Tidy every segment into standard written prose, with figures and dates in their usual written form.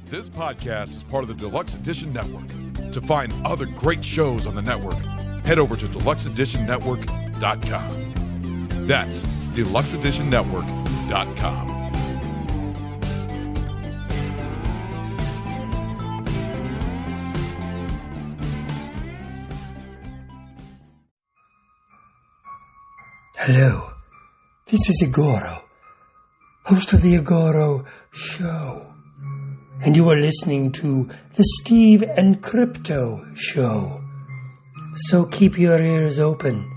This podcast is part of the Deluxe Edition Network. To find other great shows on the network, head over to deluxeeditionnetwork.com. That's deluxeeditionnetwork.com. Hello, this is Igoro, host of the Igoro Show, and you are listening to the Steve and Crypto Show. So keep your ears open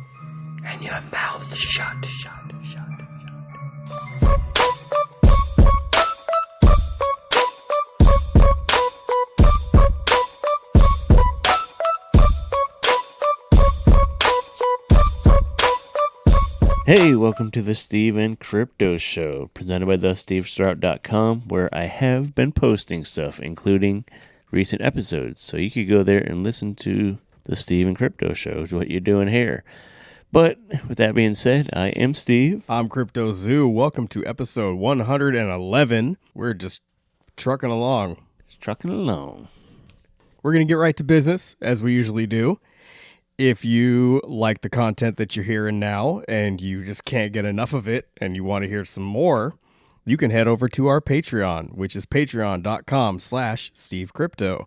and your mouth shut. Hey, welcome to the Steve and Crypto Show, presented by thestevestrout.com, where I have been posting stuff, including recent episodes. So you could go there and listen to the Steve and Crypto Show, what you're doing here. But with that being said, I am Steve. I'm Crypto Zoo. Welcome to episode 111. We're just trucking along. We're going to get right to business, as we usually do. If you like the content that you're hearing now and you just can't get enough of it and you want to hear some more, you can head over to our Patreon, which is patreon.com/SteveCrypto.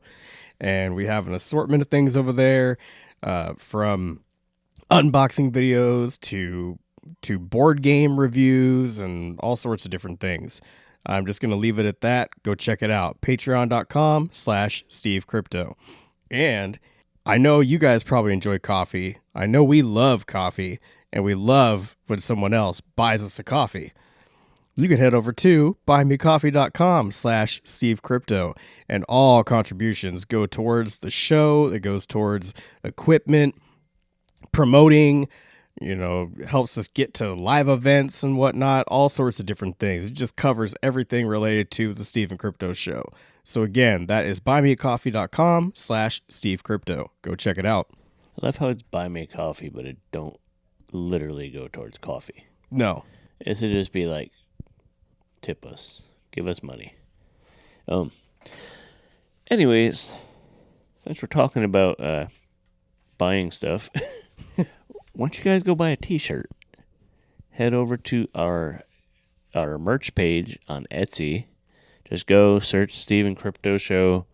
And we have an assortment of things over there, from unboxing videos to board game reviews and all sorts of different things. I'm just going to leave it at that. Go check it out. Patreon.com/SteveCrypto. And I know you guys probably enjoy coffee. I know we love coffee, and we love when someone else buys us a coffee. You can head over to buymecoffee.com/SteveCrypto, and all contributions go towards the show. It goes towards equipment, promoting, helps us get to live events and whatnot, all sorts of different things. It just covers everything related to the Steve and Crypto Show. So again, that is buymeacoffee.com/SteveCrypto. Go check it out. I love how it's buy me a coffee, but it don't literally go towards coffee. No. It should just be like, tip us. Give us money. Anyways, since we're talking about buying stuff, why don't you guys go buy a t-shirt? Head over to our merch page on Etsy. Just go search Steve and Crypto Show.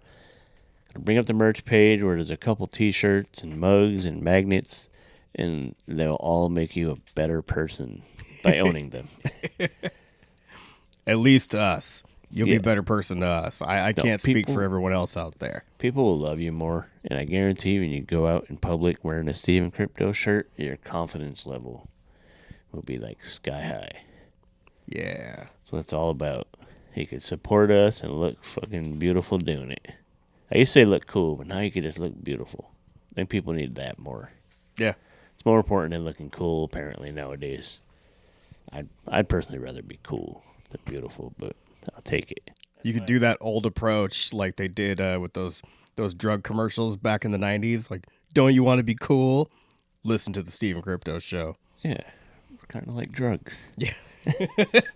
It'll bring up the merch page where there's a couple t-shirts and mugs and magnets, and they'll all make you a better person by owning them. At least to us. You'll be a better person to us. I can't speak for everyone else out there. People will love you more, and I guarantee when you go out in public wearing a Steve and Crypto shirt, your confidence level will be like sky high. Yeah. That's what it's all about. You could support us and look fucking beautiful doing it. I used to say look cool, but now you could just look beautiful. I think people need that more. Yeah. It's more important than looking cool, apparently, nowadays. I'd personally rather be cool than beautiful, but I'll take it. You could do that old approach like they did with those drug commercials back in the 90s. Like, don't you want to be cool? Listen to the Steve and Crypto Show. Yeah. We're kind of like drugs. Yeah.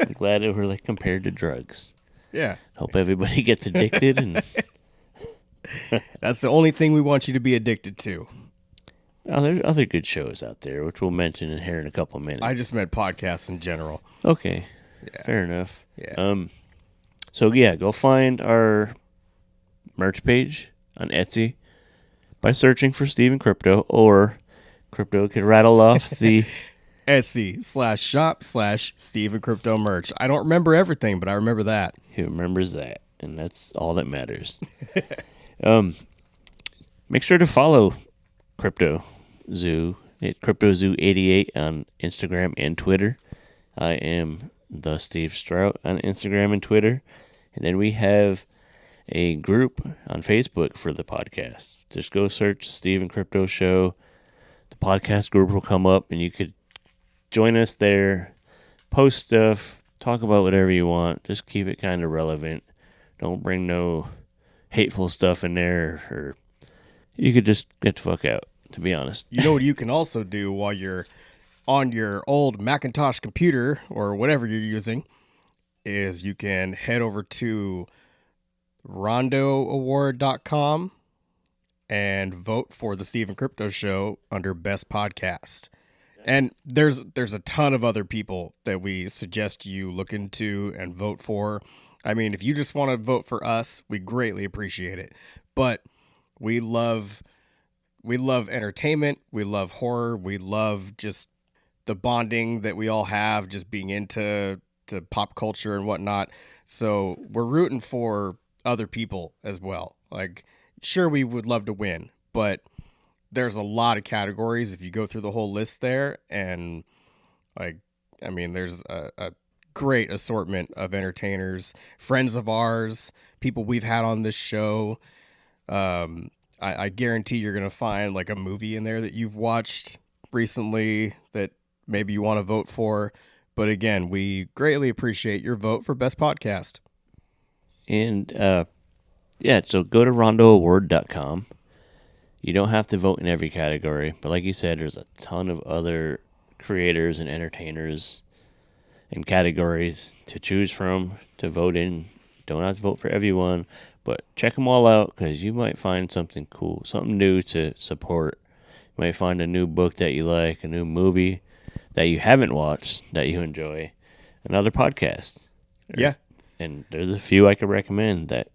I'm glad that we're like compared to drugs. Yeah. Hope everybody gets addicted. And that's the only thing we want you to be addicted to. Oh, there's other good shows out there, which we'll mention here in a couple minutes. I just meant podcasts in general. Okay. Yeah. Fair enough. Yeah. So yeah, go find our merch page on Etsy by searching for Steve and Crypto, or Crypto could rattle off the Etsy/shop/Steve and Crypto merch. I don't remember everything, but I remember that. He remembers that, and that's all that matters. Make sure to follow Crypto Zoo. It's Crypto Zoo 88 on Instagram and Twitter. I am the Steve Strout on Instagram and Twitter. And then we have a group on Facebook for the podcast. Just go search Steve and Crypto Show. The podcast group will come up, and you could join us there, post stuff, talk about whatever you want. Just keep it kind of relevant. Don't bring no hateful stuff in there, or you could just get the fuck out, to be honest. You know what you can also do while you're on your old Macintosh computer or whatever you're using is you can head over to rondoaward.com, and vote for the Steve and Crypto Show under Best Podcast. And there's a ton of other people that we suggest you look into and vote for. I mean, if you just want to vote for us, we greatly appreciate it. But we love entertainment, we love horror, we love just the bonding that we all have, just being into pop culture and whatnot. So we're rooting for other people as well. Like, sure, we would love to win, but there's a lot of categories if you go through the whole list there. And there's a great assortment of entertainers, friends of ours, people we've had on this show. I guarantee you're going to find like a movie in there that you've watched recently that maybe you want to vote for. But again, we greatly appreciate your vote for Best Podcast. And so go to rondoaward.com. You don't have to vote in every category, but like you said, there's a ton of other creators and entertainers and categories to choose from, to vote in. Don't have to vote for everyone, but check them all out, because you might find something cool, something new to support. You might find a new book that you like, a new movie that you haven't watched that you enjoy, another podcast. And there's a few I could recommend that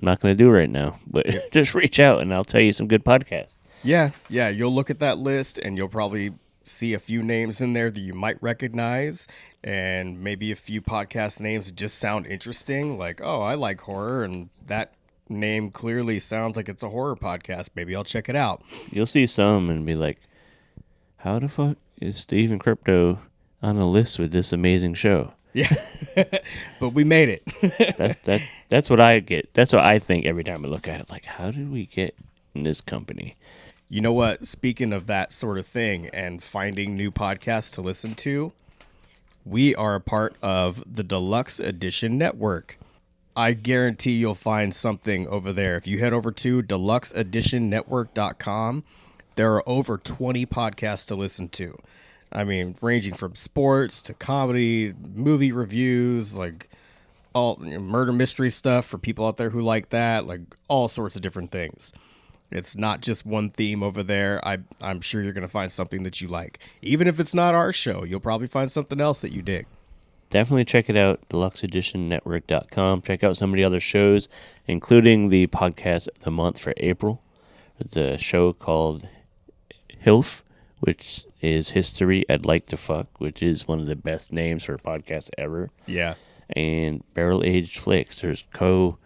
I'm not going to do right now, but just reach out and I'll tell you some good podcasts. Yeah, you'll look at that list and you'll probably see a few names in there that you might recognize, and maybe a few podcast names that just sound interesting, like, oh, I like horror, and that name clearly sounds like it's a horror podcast. Maybe I'll check it out. You'll see some and be like, how the fuck is Steve and Crypto on a list with this amazing show? Yeah, but we made it. That's what I get. That's what I think every time I look at it. Like, how did we get in this company? You know what? Speaking of that sort of thing and finding new podcasts to listen to, we are a part of the Deluxe Edition Network. I guarantee you'll find something over there. If you head over to deluxeeditionnetwork.com, there are over 20 podcasts to listen to. I mean, ranging from sports to comedy, movie reviews, like all murder mystery stuff for people out there who like that, like all sorts of different things. It's not just one theme over there. I'm sure you're going to find something that you like. Even if it's not our show, you'll probably find something else that you dig. Definitely check it out, deluxeeditionnetwork.com. Check out some of the other shows, including the podcast of the month for April. It's a show called HILF, which is History I'd Like to Fuck, which is one of the best names for a podcast ever. Yeah. And Barrel Aged Flicks. There's co-pods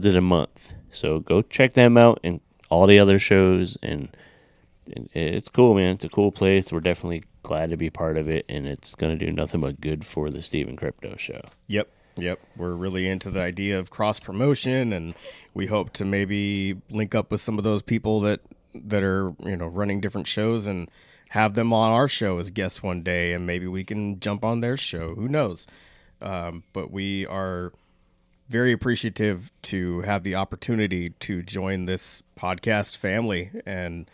of the month. So go check them out and all the other shows. And it's cool, man. It's a cool place. We're definitely glad to be part of it. And it's going to do nothing but good for the Steve and Crypto Show. Yep. We're really into the idea of cross-promotion. And we hope to maybe link up with some of those people that are, running different shows and have them on our show as guests one day, and maybe we can jump on their show. Who knows? But we are very appreciative to have the opportunity to join this podcast family and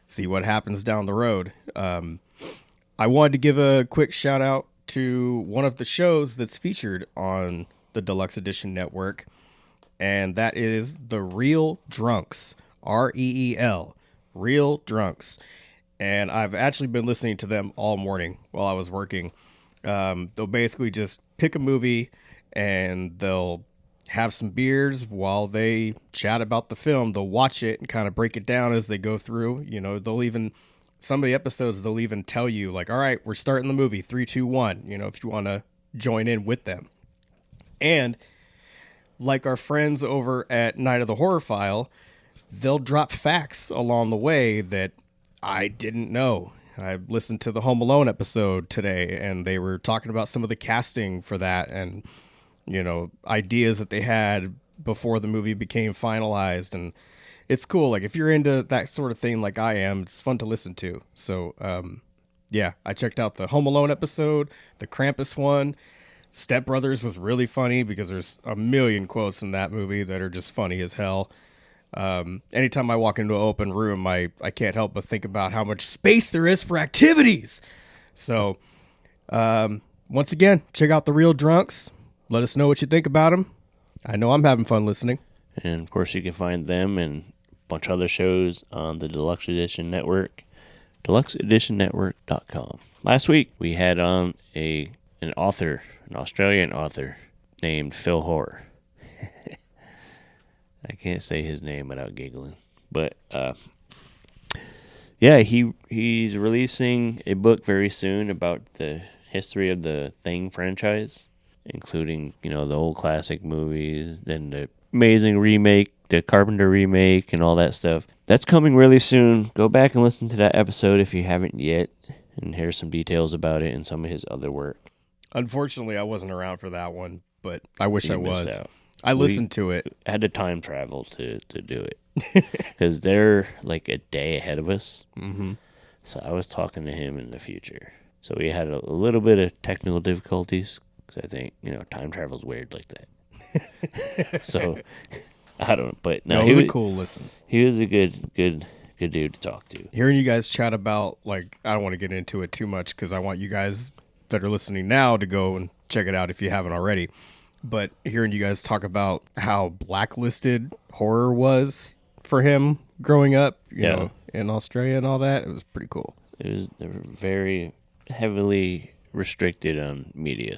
see what happens down the road. I wanted to give a quick shout out to one of the shows that's featured on the Deluxe Edition Network, and that is The Real Drunks, REEL. Real Drunks. And I've actually been listening to them all morning while I was working. They'll basically just pick a movie and they'll have some beers while they chat about the film. They'll watch it and kind of break it down as they go through. Some of the episodes, they'll even tell you, like, all right, we're starting the movie, 3, 2, 1, if you want to join in with them. And like our friends over at Night of the Horror File, they'll drop facts along the way that I didn't know. I listened to the Home Alone episode today, and they were talking about some of the casting for that and, ideas that they had before the movie became finalized. And it's cool. Like, if you're into that sort of thing like I am, it's fun to listen to. So, I checked out the Home Alone episode, the Krampus one. Step Brothers was really funny because there's a million quotes in that movie that are just funny as hell. Anytime I walk into an open room, I can't help but think about how much space there is for activities. So, once again, check out The Real Drunks. Let us know what you think about them. I know I'm having fun listening. And of course, you can find them and a bunch of other shows on the Deluxe Edition Network, deluxeeditionnetwork.com. Last week, we had on an author, an Australian author named Phil Hoare. I can't say his name without giggling. But, yeah, he's releasing a book very soon about the history of the Thing franchise, including, the old classic movies, then the amazing remake, the Carpenter remake, and all that stuff. That's coming really soon. Go back and listen to that episode if you haven't yet, and here's some details about it and some of his other work. Unfortunately, I wasn't around for that one, but I wish I was. Out. I listened to it. I had to time travel to do it because they're like a day ahead of us. Mm-hmm. So I was talking to him in the future. So we had a little bit of technical difficulties because I think, time travel's weird like that. So I don't know. But no, it was a cool listen. He was a good dude to talk to. Hearing you guys chat about, I don't want to get into it too much because I want you guys that are listening now to go and check it out if you haven't already. But hearing you guys talk about how blacklisted horror was for him growing up, you know, in Australia and all that, it was pretty cool. They were very heavily restricted on media,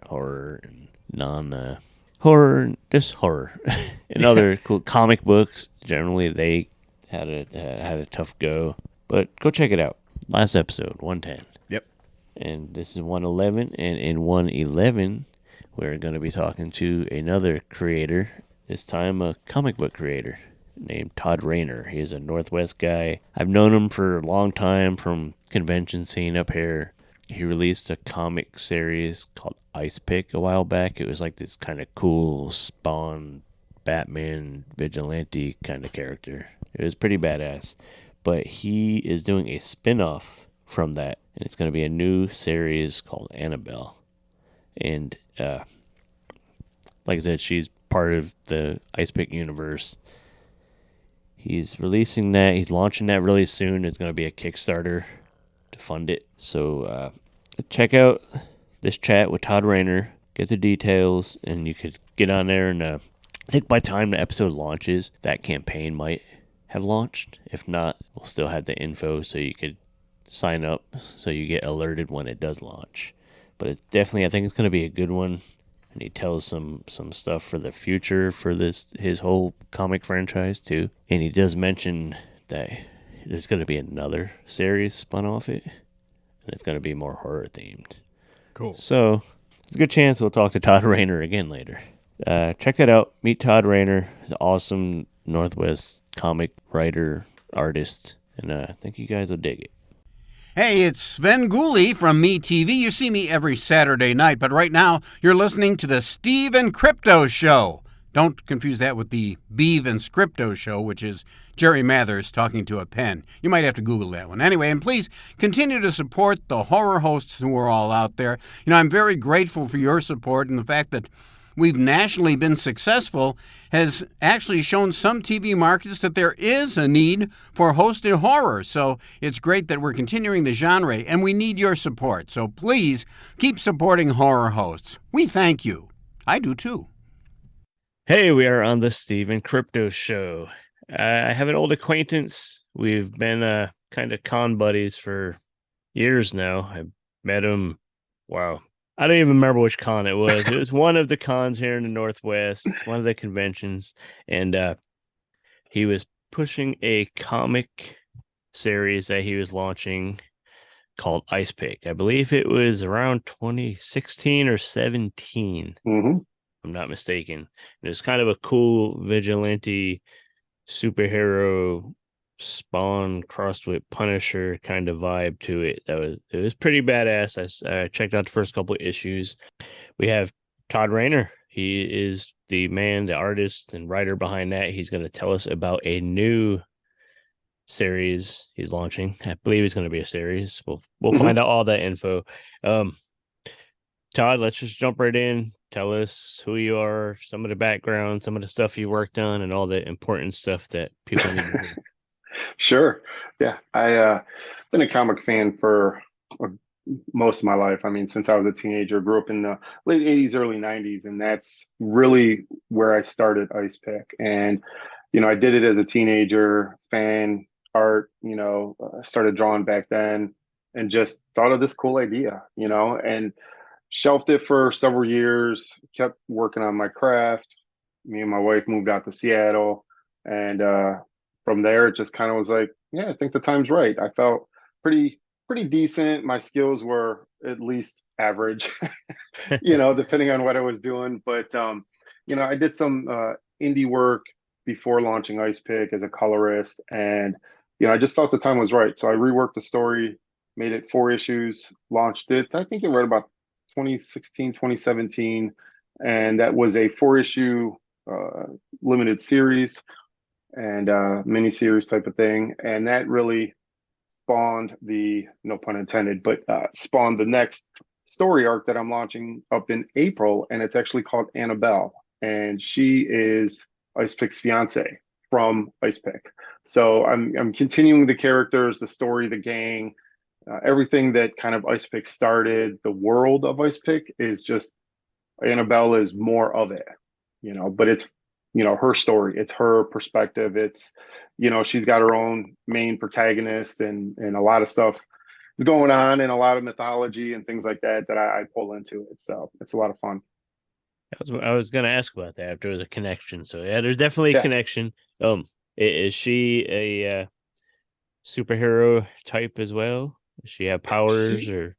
horror and non-horror, just horror. And other cool comic books, generally they had a tough go. But go check it out. Last episode, 110. Yep. And this is 111, and in 111... we're going to be talking to another creator, this time a comic book creator named Todd Rayner. He is a Northwest guy. I've known him for a long time from convention scene up here. He released a comic series called ICEPICK a while back. It was like this kind of cool Spawn, Batman, vigilante kind of character. It was pretty badass. But he is doing a spin-off from that, and it's going to be a new series called Annabelle. And like I said, she's part of the ICEPICK universe. He's releasing that. He's launching that really soon. It's going to be a Kickstarter to fund it. So check out this chat with Todd Rayner. Get the details, and you could get on there. And I think by the time the episode launches, that campaign might have launched. If not, we'll still have the info so you could sign up so you get alerted when it does launch. But it's definitely, I think it's going to be a good one. And he tells some stuff for the future for his whole comic franchise too. And he does mention that there's going to be another series spun off it. And it's going to be more horror themed. Cool. So there's a good chance we'll talk to Todd Rayner again later. Check that out. Meet Todd Rayner. He's an awesome Northwest comic writer, artist. And I think you guys will dig it. Hey, it's Sven Gooley from MeTV. You see me every Saturday night, but right now you're listening to the Steve and Crypto Show. Don't confuse that with the Beeve and Scripto Show, which is Jerry Mathers talking to a pen. You might have to Google that one. Anyway, and please continue to support the horror hosts who are all out there. I'm very grateful for your support, and the fact that we've nationally been successful has actually shown some TV markets that there is a need for hosted horror. So it's great that we're continuing the genre, and we need your support. So please keep supporting horror hosts. We thank you. I do too. Hey, we are on the Steve and Crypto Show. I have an old acquaintance. We've been kind of con buddies for years now. I met him, I don't even remember which con it was. It was one of the cons here in the Northwest, one of the conventions, and he was pushing a comic series that he was launching called ICEPICK. I believe it was around 2016 or 17, if I'm not mistaken. It was kind of a cool vigilante superhero Spawn crossed with Punisher kind of vibe to it. It was pretty badass. I checked out the first couple of issues. We have Todd Rayner. He is the man, the artist and writer behind that. He's going to tell us about a new series he's launching. I believe it's going to be a series. We'll find out all that info. Todd, let's just jump right in. Tell us who you are, some of the background, some of the stuff you worked on, and all the important stuff that people need to hear. Sure. Yeah. I've been a comic fan for most of my life. I mean, since I was a teenager, grew up in the late 80s, early 90s, and that's really where I started Ice Pick. And, I did it as a teenager, fan art, started drawing back then and just thought of this cool idea, and shelved it for several years, kept working on my craft. Me and my wife moved out to Seattle. And from there, it just kind of was like, yeah, I think the time's right. I felt pretty decent. My skills were at least average, depending on what I was doing. But I did some indie work before launching Ice Pick as a colorist, and I just felt the time was right. So I reworked the story, made it 4 issues, launched it. I think it read about 2016, 2017, and that was a 4 issue limited series and mini series type of thing, and that really spawned the, no pun intended, but spawned the next story arc that I'm launching up in April, and it's actually called Annabelle, and she is Ice Pick's fiance from Ice Pick. So I'm continuing the characters, the story, the gang, everything that kind of Ice Pick started. The world of Ice Pick is just Annabelle is more of it, but it's her story, it's her perspective, it's she's got her own main protagonist, and a lot of stuff is going on, and a lot of mythology and things like that I pull into it, so it's a lot of fun. I was going to ask about that if there was a connection. So yeah, there's definitely a connection. Is she a superhero type as well? Does she have powers or?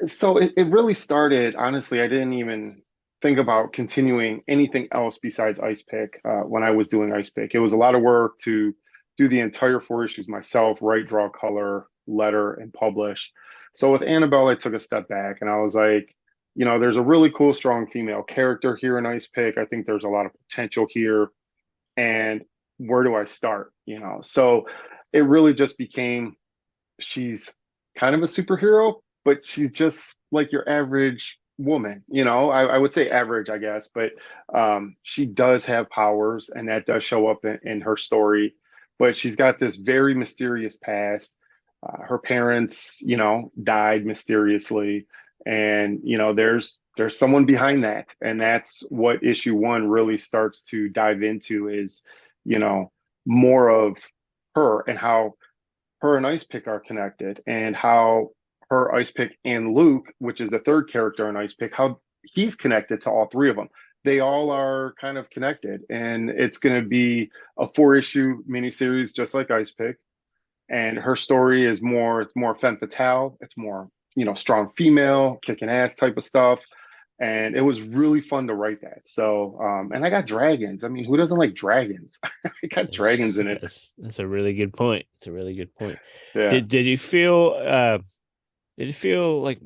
So it really started, honestly, I didn't even think about continuing anything else besides Ice Pick when I was doing Ice Pick. It was a lot of work to do the entire 4 issues myself, write, draw, color, letter, and publish. So with Annabelle, I took a step back and I was like, there's a really cool, strong female character here in Ice Pick. I think there's a lot of potential here. And where do I start? So it really just became, she's kind of a superhero, but she's just like your average woman. I would say average, I guess, but she does have powers, and that does show up in her story. But she's got this very mysterious past. Her parents, died mysteriously, and there's someone behind that, and that's what issue 1 really starts to dive into is, more of her and how her and Ice Pick are connected, and how her, Ice Pick, and Luke, which is the third character in Ice Pick, how he's connected to all 3 of them. They all are kind of connected, and it's going to be a 4-issue miniseries, just like Ice Pick. And her story is it's more femme fatale. It's more, strong female, kicking ass type of stuff. And it was really fun to write that. So, and I got dragons. I mean, who doesn't like dragons? I got dragons in it. That's a really good point. It's a really good point. Yeah. Did you feel like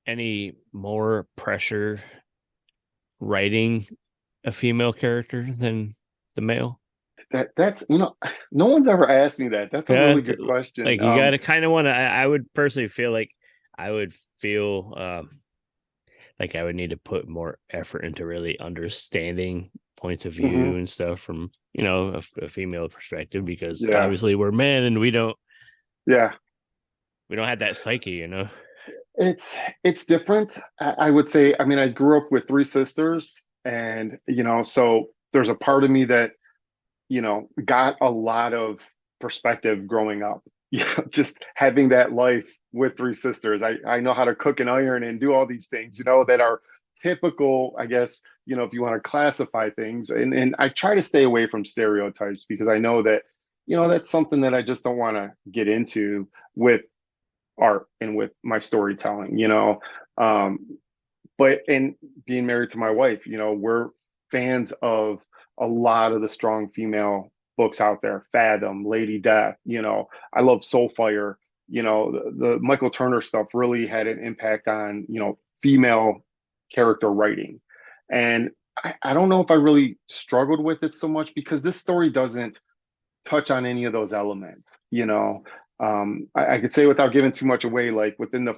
any more pressure writing a female character than the male? That's no one's ever asked me that. That's a really good question. Like, you gotta kind of want to. I would personally feel like I would feel like I would need to put more effort into really understanding points of view and stuff from a female perspective, because obviously we're men and we don't have that psyche. It's different. I would say, I mean, I grew up with 3 sisters, and so there's a part of me that got a lot of perspective growing up. Just having that life with 3 sisters. I know how to cook and iron and do all these things, that are typical, I guess, if you want to classify things. And I try to stay away from stereotypes, because I know that, that's something that I just don't want to get into with art and with my storytelling, but in being married to my wife, we're fans of a lot of the strong female books out there. Fathom, Lady Death, I love Soulfire. The Michael Turner stuff really had an impact on, female character writing. And I don't know if I really struggled with it so much, because this story doesn't touch on any of those elements. I could say, without giving too much away, like within the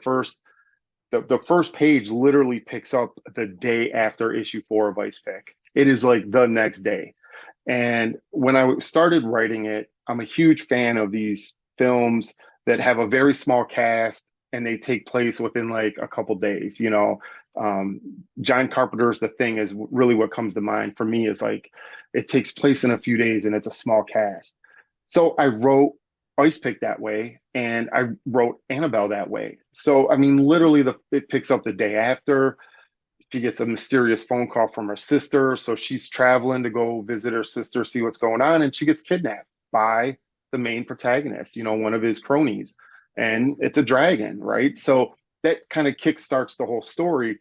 first page literally picks up the day after issue 4 of Ice Pick. It is like the next day. And when I started writing it, I'm a huge fan of these films that have a very small cast and they take place within like a couple days. John Carpenter's The Thing is really what comes to mind for me, is like it takes place in a few days and it's a small cast. So I wrote Ice Pick that way, and I wrote Annabelle that way. So I mean, literally, it picks up the day after. She gets a mysterious phone call from her sister, so she's traveling to go visit her sister, see what's going on, and she gets kidnapped by the main protagonist, one of his cronies, and it's a dragon, right? So that kind of kickstarts the whole story.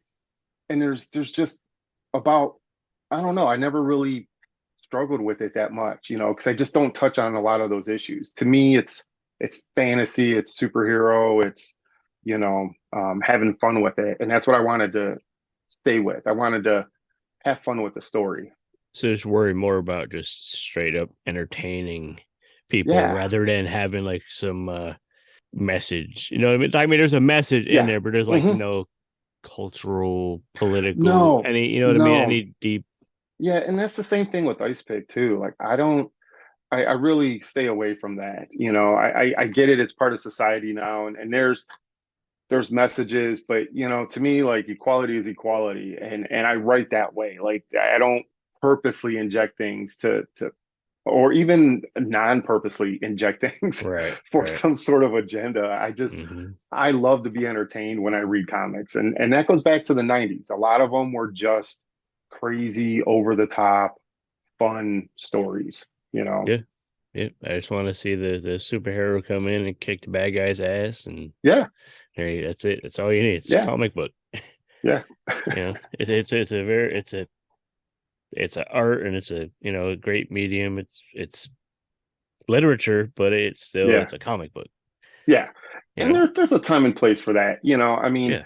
And there's just about, I don't know, I never really struggled with it that much, because I just don't touch on a lot of those issues. To me, it's fantasy, it's superhero, it's having fun with it, and that's what I wanted to stay with. I wanted to have fun with the story. So just worry more about just straight up entertaining people Yeah. rather than having like some message. You know what I mean? I mean, there's a message in there, but there's like no cultural, political, any, you know what I mean? Any deep. Yeah, and that's the same thing with Ice Pick too. Like I really stay away from that. I get it, it's part of society now, and there's messages, but to me, like, equality is equality, and I write that way. Like, I don't purposely inject things to or even non-purposely inject things for some sort of agenda. I love to be entertained when I read comics, and that goes back to the 90s. A lot of them were just crazy, over the top, fun stories. Yeah, I just want to see the superhero come in and kick the bad guy's ass, and that's it. That's all you need. It's a comic book. Yeah. It's a art, and it's a great medium. It's literature, but it's a comic book. Yeah. And there's a time and place for that. I mean,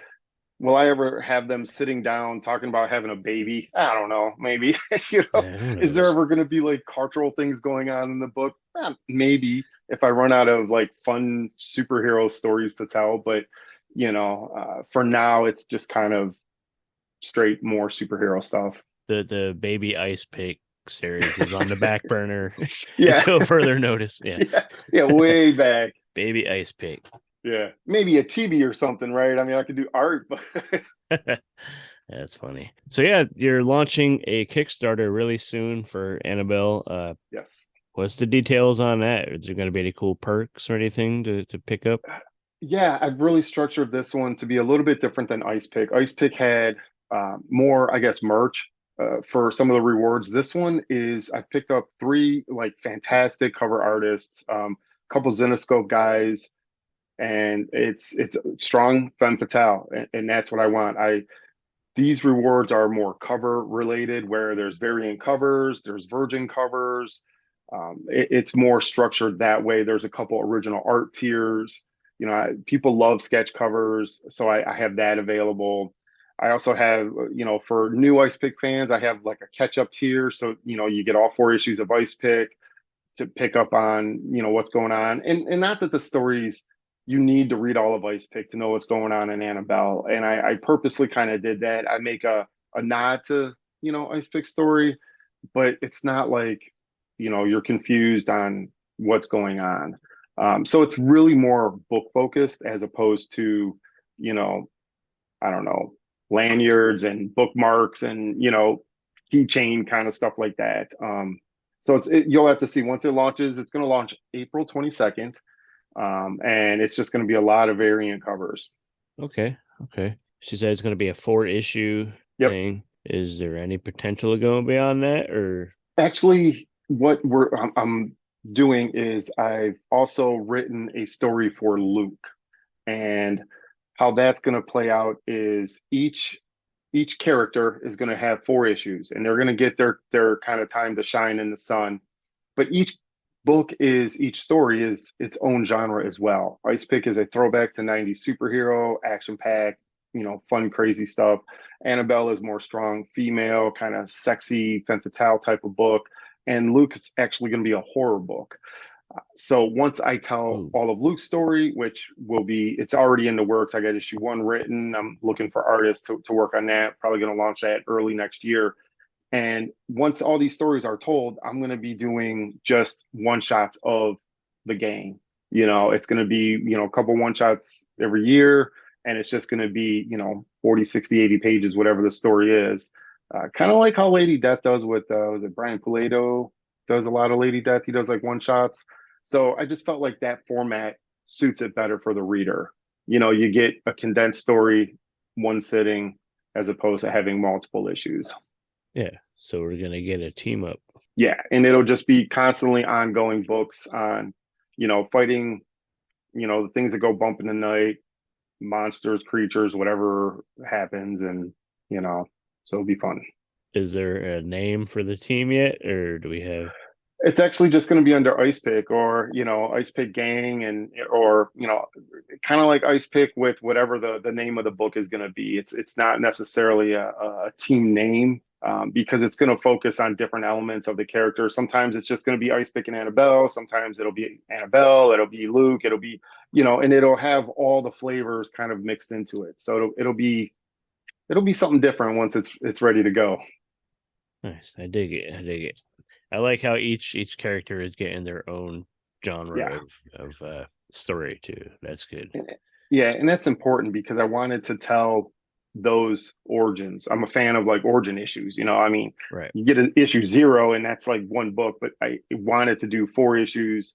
will I ever have them sitting down talking about having a baby? I don't know. Maybe. Is there ever going to be like cultural things going on in the book? Maybe, if I run out of like fun superhero stories to tell. But for now, it's just kind of straight more superhero stuff. The baby Ice Pick series is on the back burner until further notice. Yeah, way back. Baby Ice Pick. Yeah, maybe a chibi or something, right? I mean, I could do art, but that's funny. So yeah, you're launching a Kickstarter really soon for Annabelle. Yes. What's the details on that? Is there going to be any cool perks or anything to pick up? Yeah, I've really structured this one to be a little bit different than Ice Pick. Ice Pick had more, I guess, merch for some of the rewards. This one is, I picked up 3 like fantastic cover artists, a couple Zenescope guys, and it's strong femme fatale, and that's what I want. These rewards are more cover related, where there's variant covers, there's virgin covers. It's more structured that way. There's a couple original art tiers. People love sketch covers, so I have that available. I also have, for new Ice Pick fans, I have like a catch-up tier. So, you get all 4 issues of Ice Pick to pick up on, what's going on. And not that the stories, you need to read all of Ice Pick to know what's going on in Annabelle. And I purposely kind of did that. I make a nod to, Ice Pick story, but it's not like, you're confused on what's going on. So it's really more book focused, as opposed to, I don't know, lanyards and bookmarks and keychain kind of stuff like that. So you'll have to see once it launches. It's going to launch April 22nd, and it's just going to be a lot of variant covers. Okay. She said it's going to be a 4-issue thing. Is there any potential of going beyond that, or actually what I'm doing is I've also written a story for Luke, and how that's going to play out is each character is going to have 4 issues, and they're going to get their kind of time to shine in the sun. But each story is its own genre as well. Ice Pick is a throwback to 90s superhero, action-packed, fun, crazy stuff. Annabelle is more strong, female, kind of sexy, femme fatale type of book. And Luke is actually going to be a horror book. So once I tell all of Luke's story, which it's already in the works. I got issue 1 written. I'm looking for artists to work on that. Probably going to launch that early next year. And once all these stories are told, I'm going to be doing just one-shots of the gang. It's going to be, a couple one shots every year, and it's just going to be, 40, 60, 80 pages, whatever the story is. Kind of like how Lady Death does with, was it Brian Pulido does a lot of Lady Death. He does like one shots. So I just felt like that format suits it better for the reader. You get a condensed story, one sitting, as opposed to having multiple issues. Yeah. So we're going to get a team up. Yeah. And it'll just be constantly ongoing books on, fighting, the things that go bump in the night, monsters, creatures, whatever happens. And, so it'll be fun. Is there a name for the team yet, or do we have? It's actually just going to be under ICEPICK or, ICEPICK Gang or, kind of like ICEPICK with whatever the name of the book is going to be. It's not necessarily a team name because it's going to focus on different elements of the character. Sometimes it's just going to be ICEPICK and Annabelle. Sometimes it'll be Annabelle. It'll be Luke. It'll be, and it'll have all the flavors kind of mixed into it. So it'll be something different once it's ready to go. Nice. I dig it. I like how each character is getting their own genre of story too. That's good. Yeah, and that's important because I wanted to tell those origins. I'm a fan of like origin issues. Right. You get an issue 0 and that's like one book, but I wanted to do 4 issues,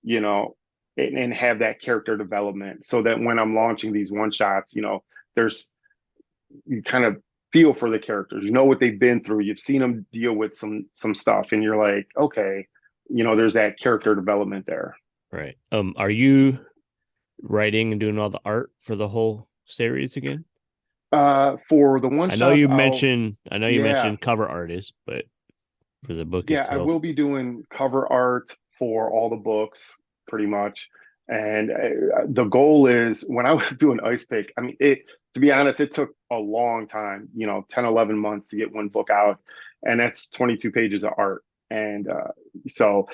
and have that character development so that when I'm launching these one shots, you kind of feel for the characters, what they've been through. You've seen them deal with some stuff and you're like, okay, there's that character development there. Right. Are you writing and doing all the art for the whole series again? For the one shots, I know you mentioned cover artists, but for the book itself. I will be doing cover art for all the books pretty much. And the goal is, when I was doing ICEPICK, to be honest, it took a long time, 10, 11 months to get one book out. And that's 22 pages of art. And so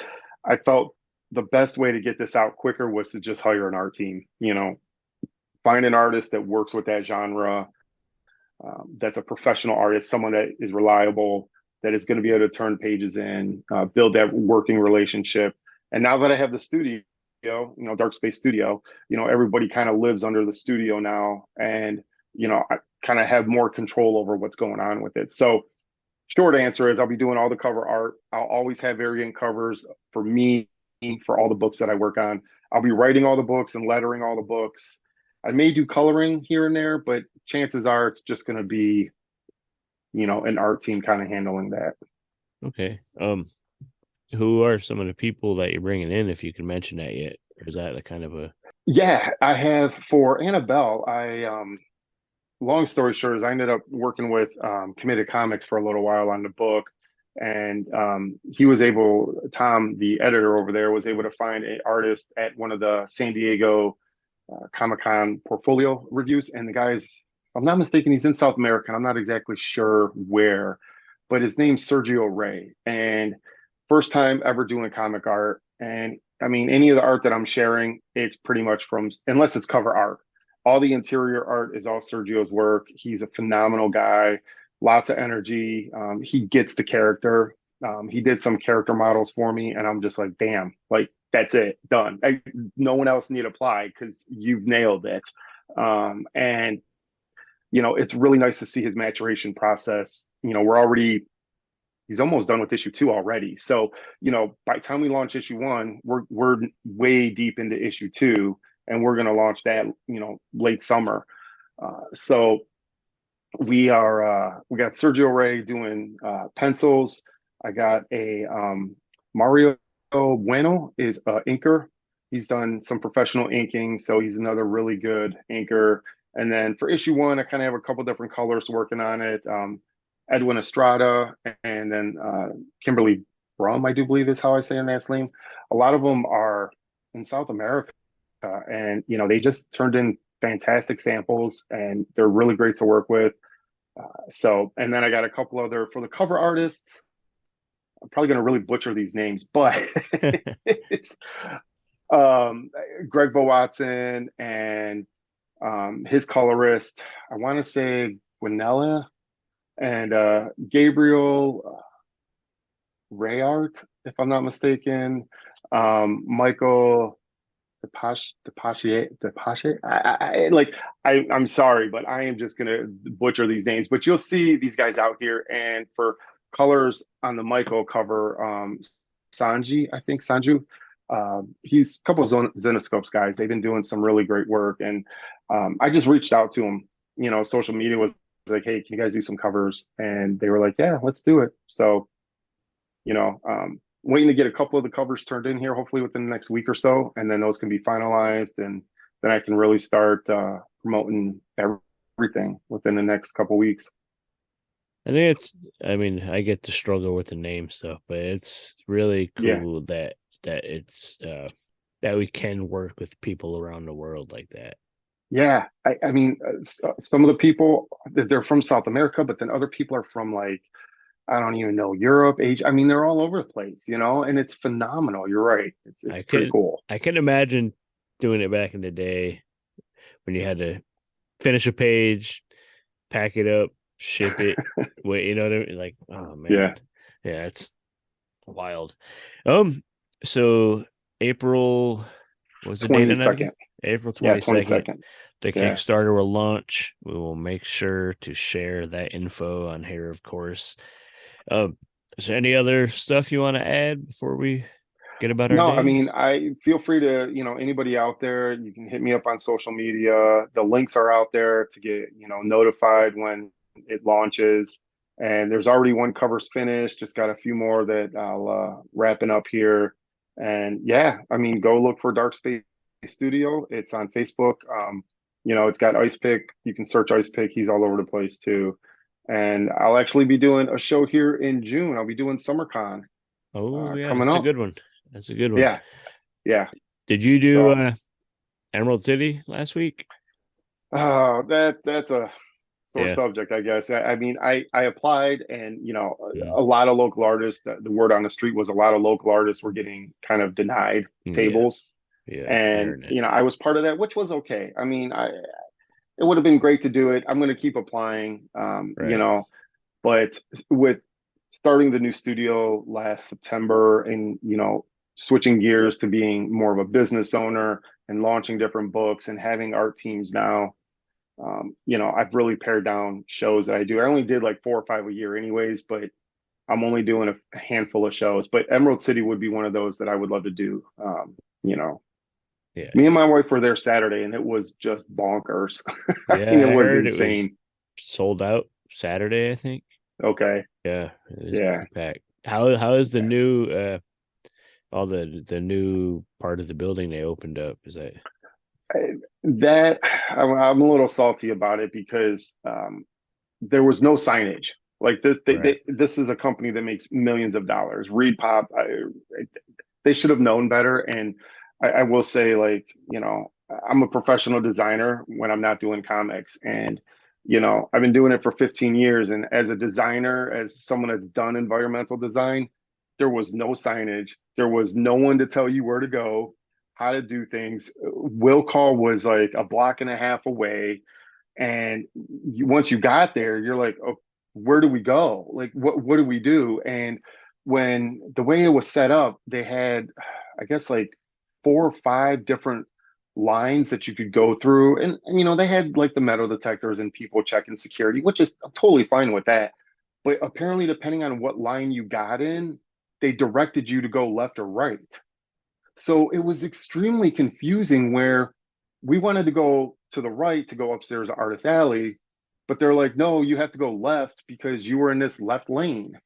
I felt the best way to get this out quicker was to just hire an art team, find an artist that works with that genre, that's a professional artist, someone that is reliable, that is going to be able to turn pages in, build that working relationship. And now that I have the studio, Dark Space Studio, everybody kind of lives under the studio now. And, I kind of have more control over what's going on with it. So short answer is I'll be doing all the cover art. I'll always have variant covers for me, for all the books that I work on. I'll be writing all the books and lettering all the books. I may do coloring here and there, but chances are it's just going to be, an art team kind of handling that. Okay. Who are some of the people that you're bringing in, if you can mention that yet? Or is that a kind of a... Yeah, I have for Annabelle, long story short is I ended up working with Committed Comics for a little while on the book. And Tom, the editor over there, was able to find an artist at one of the San Diego Comic-Con portfolio reviews. And the guy's, if I'm not mistaken, he's in South America. I'm not exactly sure where, but his name's Sergio Ray. And first time ever doing comic art. And any of the art that I'm sharing, it's pretty much unless it's cover art. All the interior art is all Sergio's work. He's a phenomenal guy, lots of energy. He gets the character. He did some character models for me, and I'm just like, damn, like that's it, done. No one else need apply because you've nailed it. And it's really nice to see his maturation process. He's almost done with issue 2 already. So, by the time we launch issue 1, we're way deep into issue 2, and we're going to launch that, late summer. So we got Sergio Ray doing pencils. I got a Mario Bueno is inker. He's done some professional inking, so he's another really good inker. And then for issue 1, I kind of have a couple different colors working on it. Edwin Estrada, and then Kimberly Brum, I do believe is how I say her last name. A lot of them are in South America, and they just turned in fantastic samples, and they're really great to work with. And then I got a couple other for the cover artists. I'm probably going to really butcher these names, but it's Greg Bo Watson and his colorist. I want to say Guinella. And Gabriel Rayart, if I'm not mistaken, Michael Depache. I'm sorry, but I am just gonna butcher these names. But you'll see these guys out here, and for colors on the Michael cover, Sanji, I think Sanju. He's a couple of Zenoscopes guys. They've been doing some really great work, and I just reached out to them. You know, social media was like, "Hey, can you guys do some covers?" And they were like, "Yeah, let's do it." So, you know, waiting to get a couple of the covers turned in here, hopefully within the next week or so, and then those can be finalized, and then I can really start promoting everything within the next couple weeks. I think I mean, I get to struggle with the name stuff, but it's really cool that it's that we can work with people around the world like that. Yeah, I mean, some of the people, they're from South America, but then other people are from, like, I don't even know, Europe, Asia. I mean, they're all over the place, you know, and it's phenomenal. You're right. It's pretty cool. I can imagine doing it back in the day when you had to finish a page, pack it up, ship it. Wait, you know what I mean? Like, oh man, yeah, it's wild. So April, what's the date on that again? April 22nd. The Kickstarter will launch. We will make sure to share that info on here, of course. Is there any other stuff you want to add before we get about our days? I mean, I feel free to, you know, anybody out there, you can hit me up on social media. The links are out there to get, you know, notified when it launches. And there's already one covers finished. Just got a few more that I'll wrapping up here. And yeah, I mean, go look for Dark Space Studio. It's on Facebook. You know, it's got ICEPICK. You can search ICEPICK. He's all over the place too. And I'll actually be doing a show here in June. I'll be doing SummerCon. Oh, yeah, that's a good one. That's a good one. Yeah, yeah. Did you do Emerald City last week? That's a sore subject, I guess. I mean, I applied, and you know, a lot of local artists. The word on the street was a lot of local artists were getting kind of denied tables. Yeah, and you know, I was part of that, which was okay. I mean, it would have been great to do it. I'm going to keep applying, you know, but with starting the new studio last September and, you know, switching gears to being more of a business owner and launching different books and having art teams now, you know, I've really pared down shows that I do. I only did like 4 or 5 a year anyways, but I'm only doing a handful of shows. But Emerald City would be one of those that I would love to do, you know. Yeah. Me and my wife were there Saturday, and it was just bonkers. Yeah, I mean, it was insane. It was sold out Saturday, I think. Okay. Yeah. Packed. How is the new all the new part of the building they opened up? Is that I'm a little salty about it because there was no signage. Like this, this is a company that makes millions of dollars. Reed Pop, they should have known better. And I will say, like, you know, I'm a professional designer when I'm not doing comics, and you know, I've been doing it for 15 years. And as a designer, as someone that's done environmental design, there was no signage. There was no one to tell you where to go, how to do things. Will call was like a block and a half away. And once you got there, you're like, oh, where do we go? Like, what do we do? And when the way it was set up, they had, I guess, like 4 or 5 different lines that you could go through. And you know, they had like the metal detectors and people checking security, which is totally fine with that. But apparently, depending on what line you got in, they directed you to go left or right. So it was extremely confusing where we wanted to go to the right to go upstairs to Artist Alley, but they're like, no, you have to go left because you were in this left lane.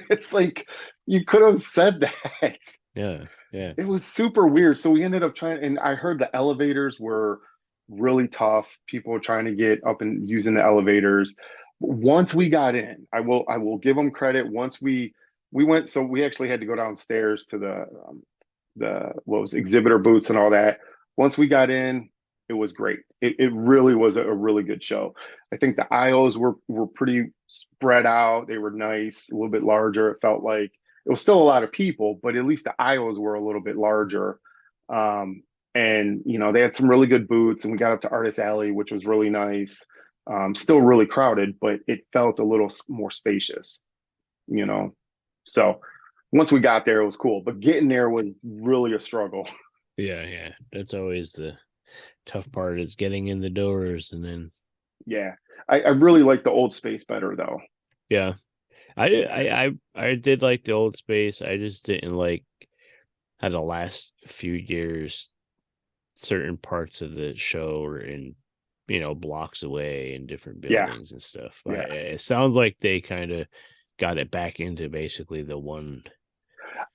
It's like, you could have said that. Yeah. It was super weird. So we ended up trying, and I heard the elevators were really tough. People were trying to get up and using the elevators. Once we got in, I will give them credit. Once we went, so we actually had to go downstairs to the what was exhibitor booths and all that. Once we got in, it was great. It really was a really good show. I think the aisles were pretty spread out. They were nice, a little bit larger. It felt like it was still a lot of people, but at least the aisles were a little bit larger. And you know, they had some really good booths, and we got up to Artist Alley, which was really nice. Still really crowded, but it felt a little more spacious, you know. So once we got there, it was cool, but getting there was really a struggle. Yeah. That's always the tough part, is getting in the doors, and then Yeah. I really like the old space better though. yeah. I did like the old space. I just didn't like how the last few years certain parts of the show were in, blocks away in different Yeah. buildings and stuff. Yeah. It sounds like they kind of got it back into basically the one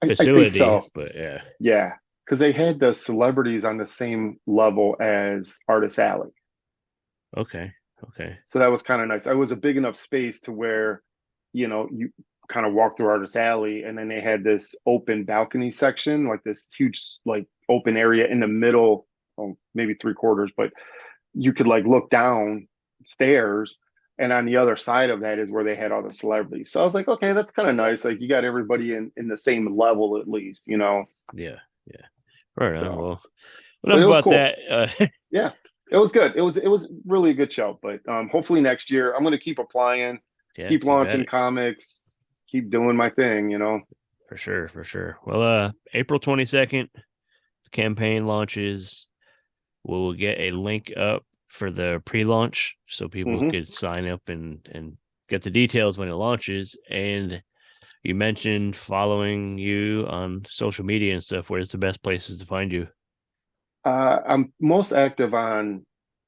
I facility. think so. But yeah. Yeah. Because they had the celebrities on the same level as Artist Alley. Okay. So that was kind of nice. I was a big enough space to where, you kind of walk through Artist Alley, and then they had this open balcony section, like this huge, like open area in the middle, maybe 3/4, but you could like look down stairs, and on the other side of that is where they had all the celebrities. So I was like, okay, that's kind of nice. Like you got everybody in the same level at least, Yeah. Right on. So, Well, but enough it was about cool. that. Yeah, it was good. It was really a good show. But hopefully next year I'm going to keep applying, keep launching comics, keep doing my thing. For sure. Well, April 22nd, the campaign launches. We'll get a link up for the pre-launch so people could sign up and get the details when it launches. And you mentioned following you on social media and stuff. Where's the best places to find you? I'm most active on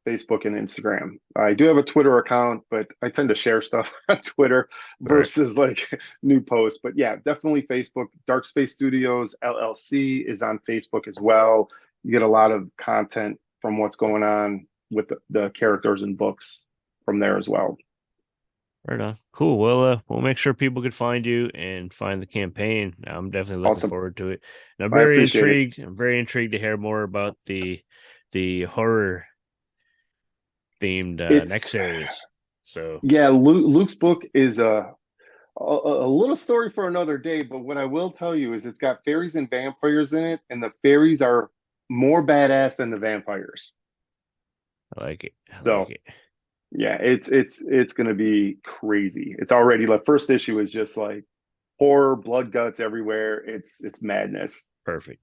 Facebook and Instagram. I do have a Twitter account, but I tend to share stuff on Twitter versus like new posts. But yeah, definitely Facebook. Dark Space Studios LLC is on Facebook as well. You get a lot of content from what's going on with the characters and books from there as well. Right on. Cool. Well, we'll make sure people can find you and find the campaign. I'm definitely looking forward to it. And I'm very intrigued. I'm very intrigued to hear more about the horror themed next series. So yeah, Luke's book is a little story for another day. But what I will tell you is it's got fairies and vampires in it, and the fairies are more badass than the vampires. I like it. Yeah, it's gonna be crazy. It's already like first issue is just like horror, blood guts everywhere. It's madness. Perfect.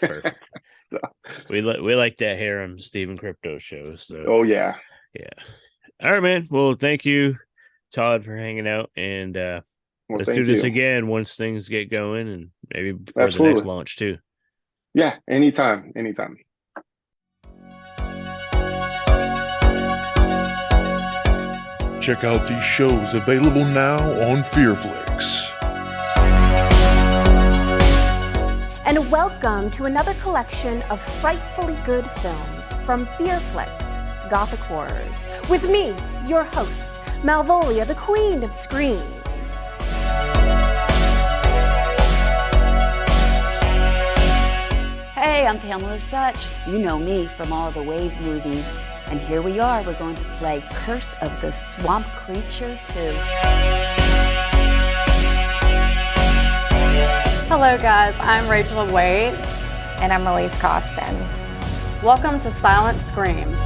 So, we like that here on Stephen Crypto show. So oh yeah. All right, man. Well, thank you, Todd, for hanging out, and let's do this again once things get going, and maybe for the next launch too. Yeah, anytime. Check out these shows available now on Fearflix. And welcome to another collection of frightfully good films from Fearflix, Gothic Horrors, with me, your host, Malvolia, the Queen of Screams. Hey, I'm Pamela Such. You know me from all the Wave movies. And here we are, we're going to play Curse of the Swamp Creature 2. Hello guys, I'm Rachel Waits. And I'm Elise Costin. Welcome to Silent Screams.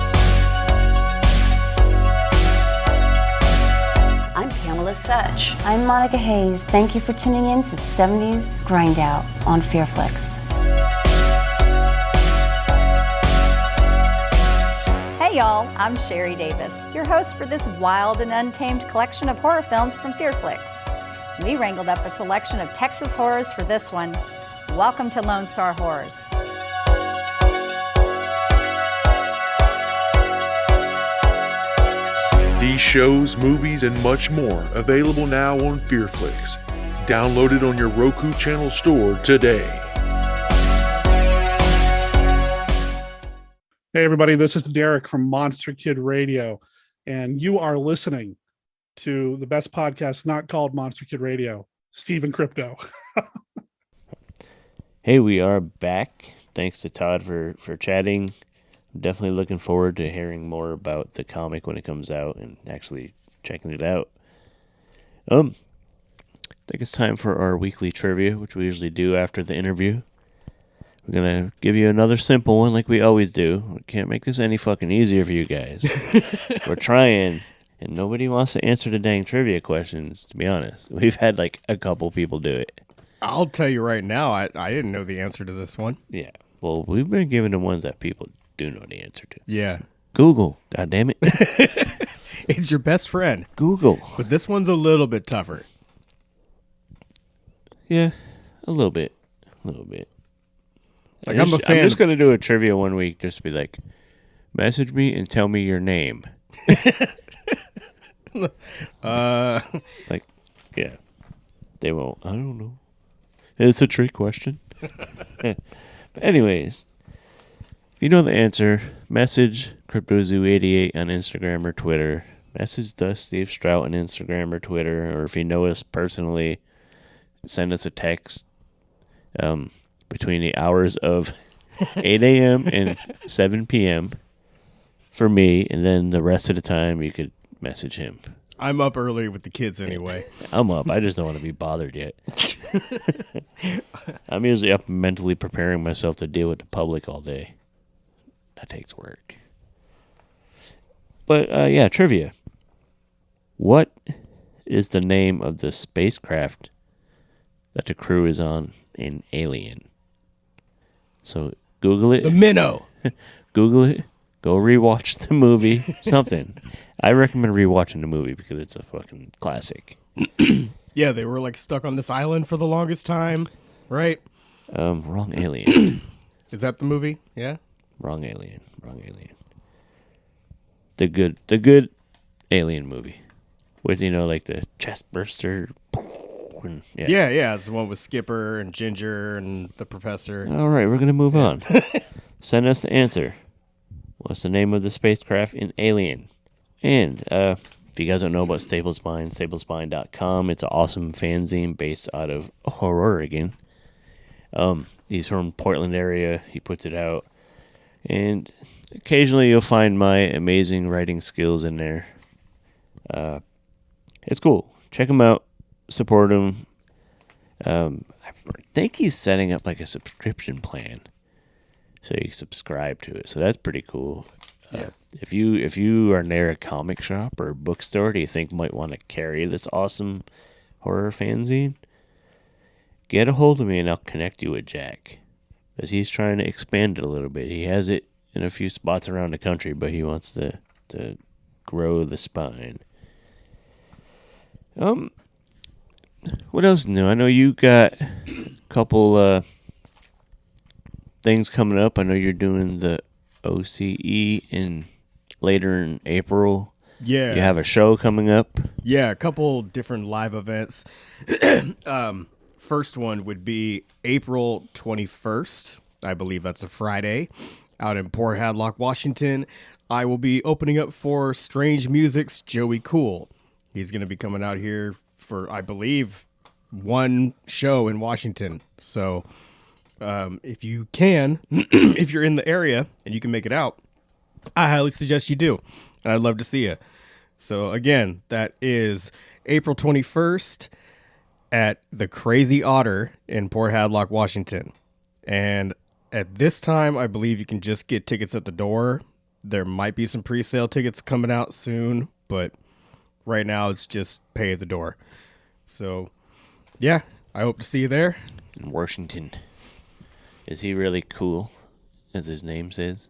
I'm Pamela Such. I'm Monica Hayes. Thank you for tuning in to 70s Grind Out on Fearflix. Hey y'all, I'm Sherry Davis, your host for this wild and untamed collection of horror films from Fearflix. We wrangled up a selection of Texas horrors for this one. Welcome to Lone Star Horrors. These shows, movies, and much more available now on Fearflix. Download it on your Roku channel store today. Hey everybody, this is Derek from Monster Kid Radio, and you are listening to the best podcast not called Monster Kid Radio, Stephen Crypto. Hey, we are back. Thanks to Todd for chatting. I'm definitely looking forward to hearing more about the comic when it comes out and actually checking it out. I think it's time for our weekly trivia, which we usually do after the interview. We're going to give you another simple one like we always do. We can't make this any fucking easier for you guys. We're trying, and nobody wants to answer the dang trivia questions, to be honest. We've had like a couple people do it. I'll tell you right now, I didn't know the answer to this one. Yeah. Well, we've been giving them ones that people do know the answer to. Yeah. Google. God damn it. It's your best friend. Google. But this one's a little bit tougher. Yeah, a little bit. A little bit. Like, I'm just going to do a trivia one week. Just be like, message me and tell me your name. Like, yeah. They won't. I don't know. It's a trick question. But anyways, if you know the answer, message CryptoZoo88 on Instagram or Twitter. Message the Steve Strout on Instagram or Twitter. Or if you know us personally, send us a text between the hours of 8 a.m. and 7 p.m. for me. And then the rest of the time, you could message him. I'm up early with the kids anyway. I'm up. I just don't want to be bothered yet. I'm usually up mentally preparing myself to deal with the public all day. That takes work. But, yeah, trivia. What is the name of the spacecraft that the crew is on in Alien? So, Google it. The Minnow. Google it. Go rewatch the movie. Something. I recommend rewatching the movie because it's a fucking classic. Yeah, they were like stuck on this island for the longest time, right? Wrong Alien. Is that the movie? Yeah. Wrong Alien. The good Alien movie with like the chest burster. Yeah. It's the one with Skipper and Ginger and the professor. All right, we're gonna move on. Send us the answer. What's the name of the spacecraft in Alien? And if you guys don't know about Stablespine, stablespine.com. It's an awesome fanzine based out of Oregon. He's from Portland area. He puts it out. And occasionally you'll find my amazing writing skills in there. It's cool. Check him out. Support him. I think he's setting up like a subscription plan, so you can subscribe to it. So that's pretty cool. Yeah. If you are near a comic shop or a bookstore that you think might want to carry this awesome horror fanzine, get a hold of me and I'll connect you with Jack, because he's trying to expand it a little bit. He has it in a few spots around the country, but he wants to grow the spine. What else new? I know you got a couple things coming up. I know you're doing the OCE later in April. Yeah. You have a show coming up. Yeah, a couple different live events. First one would be April 21st. I believe that's a Friday, out in Port Hadlock, Washington. I will be opening up for Strange Music's Joey Cool. He's going to be coming out here for, I believe, one show in Washington. So if you can, if you're in the area and you can make it out, I highly suggest you do. And I'd love to see you. So again, that is April 21st at the Crazy Otter in Port Hadlock, Washington. And at this time, I believe you can just get tickets at the door. There might be some pre-sale tickets coming out soon, but right now it's just pay at the door. So, yeah, I hope to see you there. In Washington. Is he really cool, as his name says?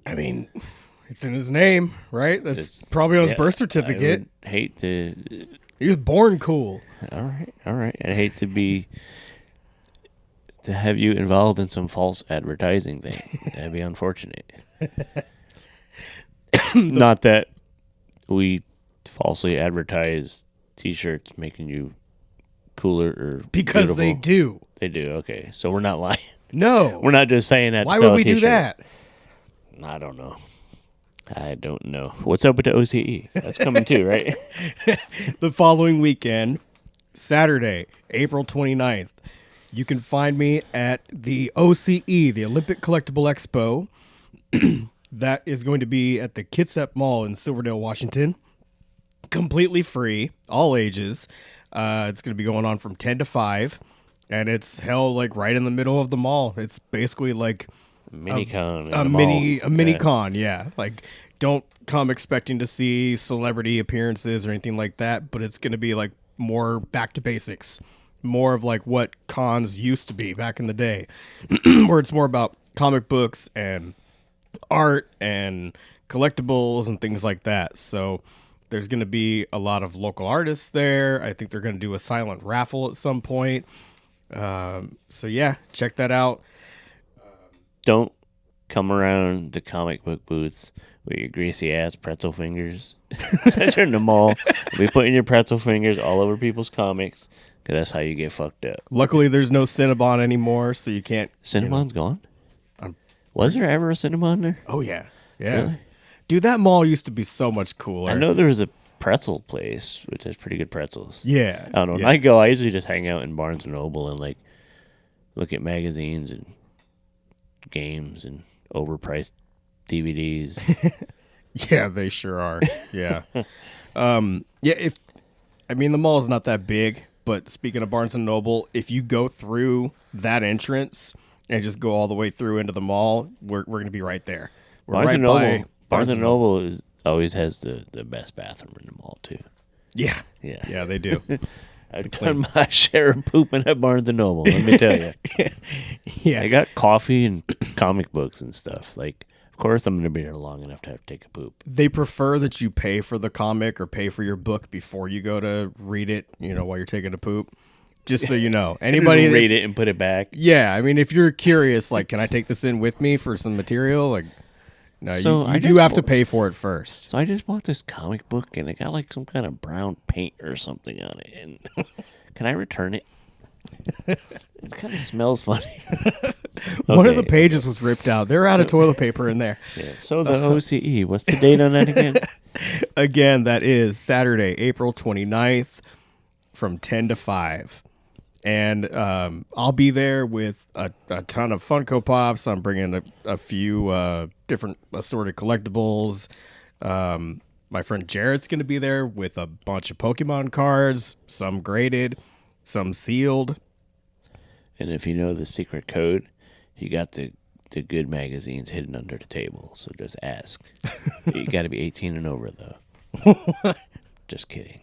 I mean, it's in his name, right? That's probably on his birth certificate. I would hate to... He was born cool. All right. I'd hate to have you involved in some false advertising thing. That'd be unfortunate. Not that we falsely advertise T-shirts making you cooler or because beautiful. They do. They do. Okay, so we're not lying. No, we're not just saying that. Why would we do that? I don't know. What's up with the OCE? That's coming too, right? The following weekend, Saturday, April 29th, you can find me at the OCE, the Olympic Collectible Expo. That is going to be at the Kitsap Mall in Silverdale, Washington. Completely free, all ages. It's going to be going on from 10 to 5, and it's held like right in the middle of the mall. It's basically like mini-con. A mini-con, yeah. Like, don't come expecting to see celebrity appearances or anything like that, but it's going to be like more back to basics. more of like what cons used to be back in the day, where it's more about comic books and art and collectibles and things like that. So there's going to be a lot of local artists there. I think they're going to do a silent raffle at some point. So yeah, check that out. Don't come around the comic book booths with your greasy ass pretzel fingers. Since you're in the mall, be putting your pretzel fingers all over people's comics, because that's how you get fucked up. Luckily, there's no Cinnabon anymore, so you can't. Cinnabon's gone? Was there ever a Cinnabon there? Oh, yeah. Yeah. Really? Dude, that mall used to be so much cooler. I know there was a pretzel place, which has pretty good pretzels. Yeah. I don't know. When I go, I usually just hang out in Barnes & Noble and, like, look at magazines and games and overpriced DVDs. Yeah, they sure are. Yeah. The mall is not that big, but speaking of Barnes & Noble, if you go through that entrance and just go all the way through into the mall, we're going to be right there. We're Barnes right Barnes & Noble always has the best bathroom in the mall, too. Yeah. Yeah. Yeah, they do. I've done my share of pooping at Barnes & Noble, let me tell you. Yeah. I got coffee and comic books and stuff. Like, of course I'm going to be there long enough to have to take a poop. They prefer that you pay for the comic or pay for your book before you go to read it, while you're taking a poop. Just so you know. Anybody read it and put it back. Yeah, I mean, if you're curious, like, can I take this in with me for some material? Like, no, So you do have to pay for it first. So I just bought this comic book, and it got, like, some kind of brown paint or something on it. And can I return it? It kind of smells funny. One of the pages was ripped out. They're out of toilet paper in there. Yeah. So the OCE, what's the date on that again? Again, that is Saturday, April 29th from 10 to 5. And I'll be there with a ton of Funko Pops. I'm bringing a few different assorted collectibles. My friend Jarrett's going to be there with a bunch of Pokemon cards, some graded, some sealed. And if you know the secret code, you got the good magazines hidden under the table. So just ask. You got to be 18 and over, though. Just kidding.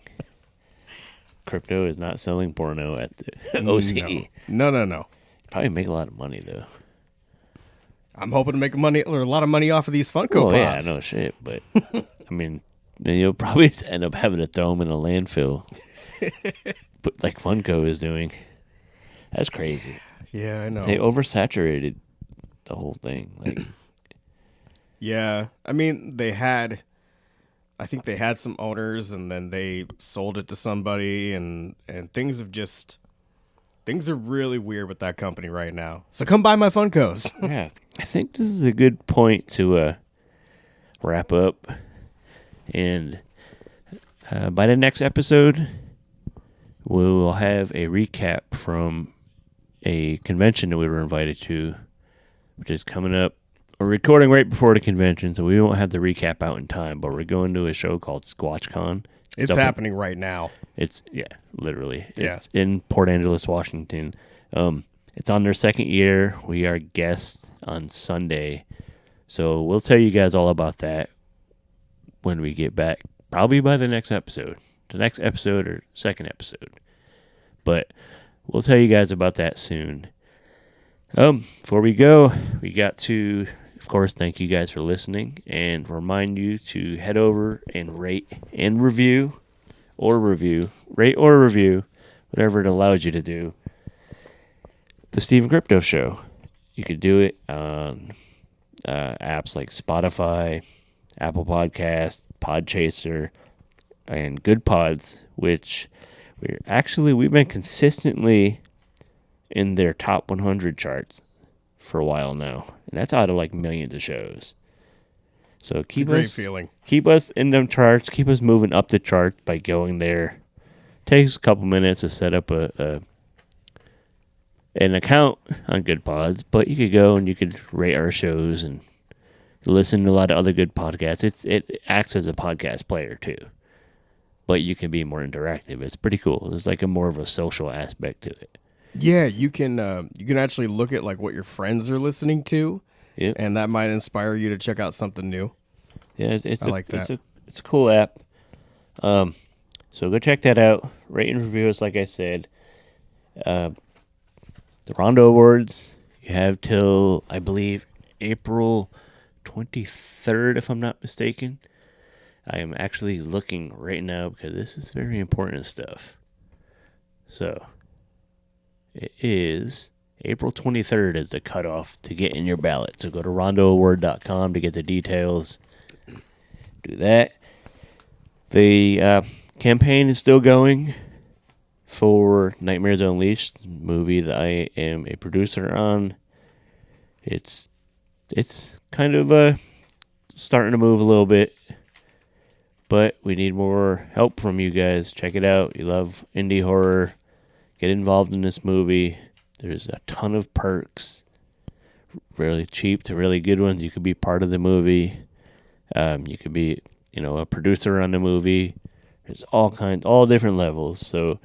Crypto is not selling porno at the OCE. No. Probably make a lot of money, though. I'm hoping to make a lot of money off of these Funko Pops. Yeah, no shit. But, I mean, you'll probably end up having to throw them in a landfill. But like Funko is doing. That's crazy. Yeah, I know. They oversaturated the whole thing. Like, yeah. I mean, I think they had some owners and then they sold it to somebody and things are really weird with that company right now. So come buy my Funkos. Yeah. I think this is a good point to wrap up. And by the next episode, we will have a recap from a convention that we were invited to, which is coming up. We're recording right before the convention, so we won't have the recap out in time, but we're going to a show called SquatchCon. It's happening right now. Literally. Yeah. It's in Port Angeles, Washington. It's on their second year. We are guests on Sunday. So we'll tell you guys all about that when we get back, probably by the next episode. The next episode or second episode. But we'll tell you guys about that soon. Before we go, we got to, of course, thank you guys for listening and remind you to head over and rate and review, whatever it allows you to do, the Stephen Crypto Show. You could do it on apps like Spotify, Apple Podcasts, Podchaser, and Good Pods, which we've been consistently in their top 100 charts for a while now, and that's out of like millions of shows. So keep us in them charts, keep us moving up the charts by going there. Takes a couple minutes to set up an account on Good Pods, but you could go and you could rate our shows and listen to a lot of other good podcasts. It acts as a podcast player too, but you can be more interactive. It's pretty cool. There's like a more of a social aspect to it. Yeah, you can actually look at like what your friends are listening to, and that might inspire you to check out something new. Yeah, I like that. It's a cool app. So go check that out. Rate and review us, like I said. The Rondo Awards, you have till, I believe, April 23rd, if I'm not mistaken. I am actually looking right now because this is very important stuff. So, it is April 23rd is the cutoff to get in your ballot. So go to rondoaward.com to get the details. Do that. The campaign is still going for Nightmares Unleashed, the movie that I am a producer on. It's kind of starting to move a little bit, but we need more help from you guys. Check it out. You love indie horror. Get involved in this movie. There's a ton of perks, really cheap to really good ones. You could be part of the movie. You could be, a producer on the movie. There's all different levels. So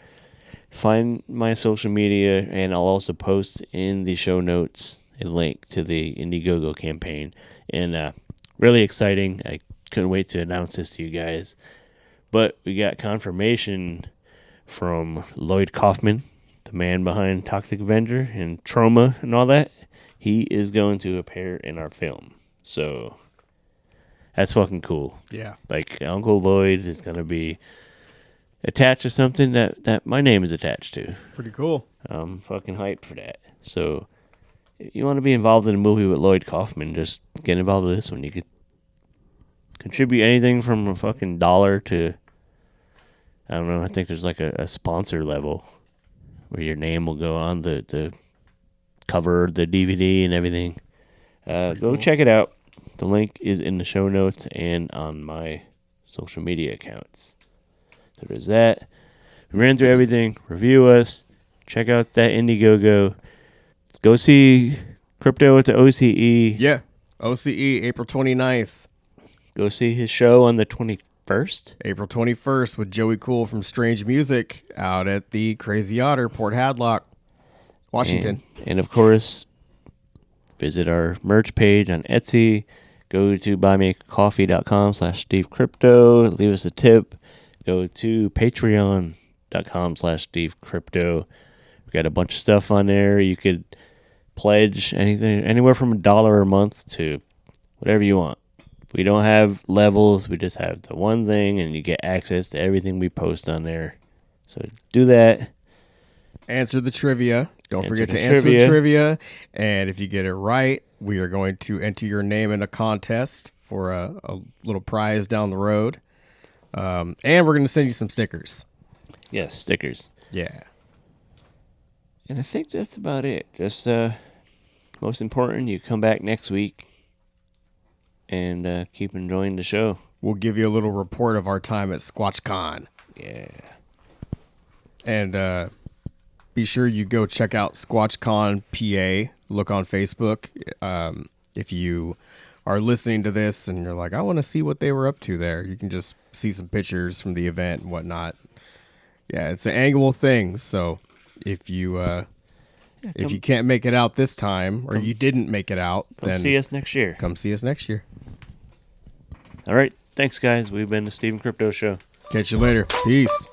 find my social media, and I'll also post in the show notes a link to the Indiegogo campaign. And really exciting. I couldn't wait to announce this to you guys. But we got confirmation from Lloyd Kaufman, the man behind Toxic Avenger and Trauma and all that. He is going to appear in our film. So that's fucking cool. Yeah. Like, Uncle Lloyd is going to be attached to something that my name is attached to. Pretty cool. I'm fucking hyped for that. So if you want to be involved in a movie with Lloyd Kaufman, just get involved with this one. You could contribute anything from a fucking $1 to, I don't know, I think there's like a sponsor level where your name will go on the cover, the DVD and everything. Go cool. Check it out. The link is in the show notes and on my social media accounts. So there's that. We ran through everything. Review us. Check out that Indiegogo. Go see Crypto at the OCE. Yeah. OCE, April 29th. Go see his show on the 21st. April 21st with Joey Cool from Strange Music out at the Crazy Otter, Port Hadlock, Washington. And of course, visit our merch page on Etsy. Go to buymeacoffee.com/SteveCrypto. Leave us a tip. Go to patreon.com/SteveCrypto. We got a bunch of stuff on there. You could pledge anything, anywhere from $1 a month to whatever you want. We don't have levels. We just have the one thing, and you get access to everything we post on there. So do that. Answer the trivia. Don't forget to answer the trivia. And if you get it right, we are going to enter your name in a contest for a little prize down the road. And we're going to send you some stickers. Yes, stickers. Yeah. And I think that's about it. Just most important, you come back next week and keep enjoying the show. We'll give you a little report of our time at SquatchCon. Yeah. And be sure you go check out SquatchCon PA. Look on Facebook. If you are listening to this and you're like, I want to see what they were up to there, you can just see some pictures from the event and whatnot. Yeah, it's an annual thing. So if you can't make it out this time, or you didn't make it out, then see us next year. Come see us next year. All right. Thanks, guys. We've been the Steven Crypto Show. Catch you later. Peace.